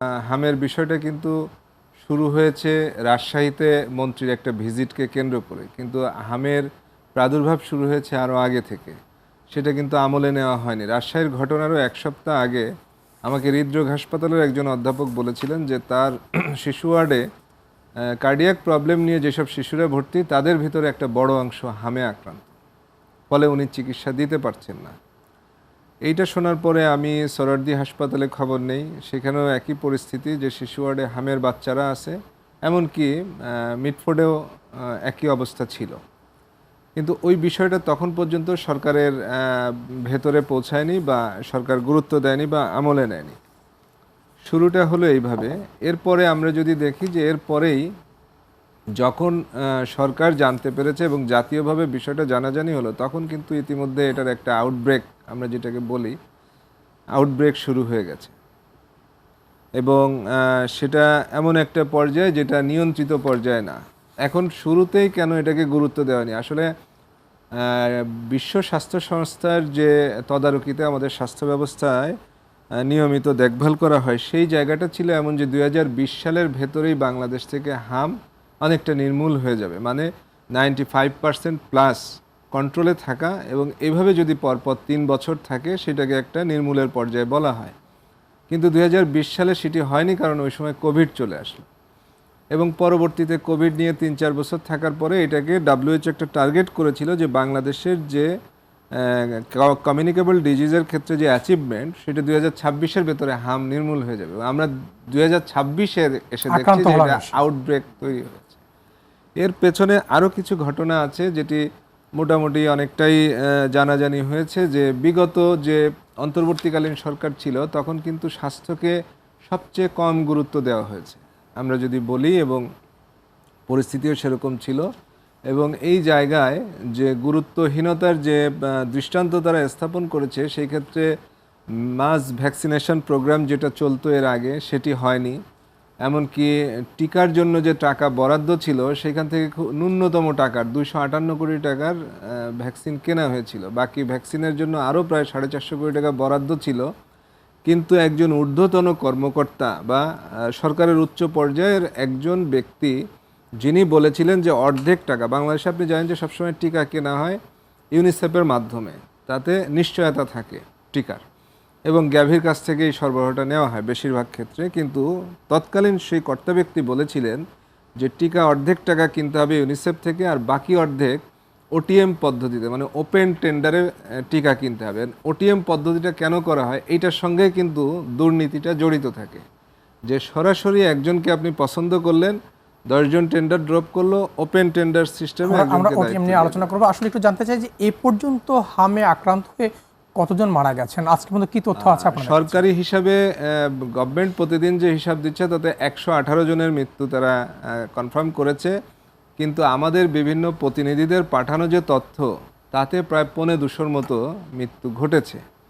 হামের বিষয়টা কিন্তু শুরু হয়েছে রাজশাহীতে মন্ত্রীর একটা ভিজিটকে কেন্দ্র করে, কিন্তু হামের প্রাদুর্ভাব শুরু হয়েছে আরও আগে থেকে। সেটা কিন্তু আমলে নেওয়া হয়নি। রাজশাহীর ঘটনারও এক সপ্তাহ আগে আমাকে হৃদরোগ হাসপাতালের একজন অধ্যাপক বলেছিলেন যে তার শিশু ওয়ার্ডে কার্ডিয়াক প্রবলেম নিয়ে যেসব শিশুরা ভর্তি তাদের ভিতরে একটা বড় অংশ হামে আক্রান্ত, ফলে উনি চিকিৎসা দিতে পারছেন না। এইটা শোনার পরে আমি সোহরাওয়ার্দী হাসপাতালে খবর নেই, সেখানেও একই পরিস্থিতি যে শিশু ওয়ার্ডে হামের বাচ্চারা আছে, এমনকি মিটফোর্ডেও একই অবস্থা ছিল। কিন্তু ওই বিষয়টা তখন পর্যন্ত সরকারের ভেতরে পৌঁছায়নি বা সরকার গুরুত্ব দেয়নি বা আমলে নেয়নি। শুরুটা হলো এইভাবে। এরপরে আমরা যদি দেখি যে এরপরেই যখন সরকার জানতে পেরেছে এবং জাতীয়ভাবে বিষয়টা জানাজানি হলো, তখন কিন্তু ইতিমধ্যে এটার একটা আউটব্রেক, আমরা যেটাকে বলি আউটব্রেক, শুরু হয়ে গেছে। এবং সেটা এমন একটা পর্যায়ে যেটা নিয়ন্ত্রিত পর্যায়ে না। এখন শুরুতেই কেন এটাকে গুরুত্ব দেওয়ানি? আসলে বিশ্ব স্বাস্থ্য সংস্থার যে তদারকিতে আমাদের স্বাস্থ্য ব্যবস্থায় নিয়মিত দেখভাল করা হয়, সেই জায়গাটা ছিল এমন যে 2020 সালের ভেতরেই বাংলাদেশ থেকে হাম অনেকটা নির্মূল হয়ে যাবে, মানে 95% প্লাস কন্ট্রোলে থাকা, এবং এভাবে যদি পরপর 3 বছর থাকে সেটাকে একটা নির্মূলের পর্যায়ে বলা হয়। কিন্তু 2020 সালে সেটি হয়নি, কারণ ওই সময় কোভিড চলে আসলো, এবং পরবর্তীতে কোভিড নিয়ে 3-4 বছর থাকার পরে এটাকে WHO একটা টার্গেট করেছিল যে বাংলাদেশের যে কমিউনিকেবল ডিজিজের ক্ষেত্রে যে অ্যাচিভমেন্ট, সেটা 2026-এর ভেতরে হাম নির্মূল হয়ে যাবে। আমরা 2026-এর এসে দেখছি যে এটা আউটব্রেক তৈরি হয়েছে। এর পেছনে আরও কিছু ঘটনা আছে যেটি মোটামুটি অনেকটাই জানাজানি হয়েছে, যে বিগত যে অন্তর্বর্তীকালীন সরকার ছিল তখন কিন্তু স্বাস্থ্যকে সবচেয়ে কম গুরুত্ব দেওয়া হয়েছে আমরা যদি বলি, এবং পরিস্থিতিও সেরকম ছিল। এবং এই জায়গায় যে গুরুত্বহীনতার যে দৃষ্টান্ত তারা স্থাপন করেছে, সেই ক্ষেত্রে মাস ভ্যাকসিনেশন প্রোগ্রাম যেটা চলতো এর আগে, সেটি হয়নি। এমনকি টিকার জন্য যে টাকা বরাদ্দ ছিল সেখান থেকে ন্যূনতম টাকার 258 কোটি টাকার ভ্যাকসিন কেনা হয়েছিল। বাকি ভ্যাকসিনের জন্য আরও প্রায় 450 কোটি টাকা বরাদ্দ ছিল, কিন্তু একজন ঊর্ধ্বতন কর্মকর্তা বা সরকারের উচ্চ পর্যায়ের একজন ব্যক্তি যিনি বলেছিলেন যে অর্ধেক টাকা, বাংলাদেশে আপনি জানেন যে সবসময় টিকা কেনা হয় ইউনিসেফের মাধ্যমে, তাতে নিশ্চয়তা থাকে টিকার, এবং গ্যাভির কাছ থেকেই সরবরাহটা নেওয়া হয় বেশিরভাগ ক্ষেত্রে। কিন্তু তৎকালীন সেই কর্তা ব্যক্তি বলেছিলেন যে টিকা অর্ধেক টাকা কিনতে হবে ইউনিসেফ থেকে, আর বাকি অর্ধেক ওটিএম পদ্ধতিতে, মানে ওপেন টেন্ডারে টিকা কিনতে হবে। ওটিএম পদ্ধতিটা কেন করা হয়? এইটার সঙ্গে কিন্তু দুর্নীতিটা জড়িত থাকে, যে সরাসরি একজনকে আপনি পছন্দ করলেন, 10 জন টেন্ডার ড্রপ করলো, ওপেন টেন্ডার সিস্টেমে আমরা ওটিএম নিয়ে আলোচনা করব। আসলে একটু জানতে চাই যে এ পর্যন্ত হামে আক্রান্ত হয়ে কতজন মারা গেছেন, আজকে পর্যন্ত কি তথ্য আছে আপনার? সরকারি হিসাবে গভর্নমেন্ট প্রতিদিন যে হিসাব দিচ্ছে তাতে 118 জনের মৃত্যু তারা কনফার্ম করেছে, কিন্তু আমাদের বিভিন্ন প্রতিনিধিদের পাঠানো যে তথ্য তাতে প্রায় 250 মতো মৃত্যু ঘটেছে।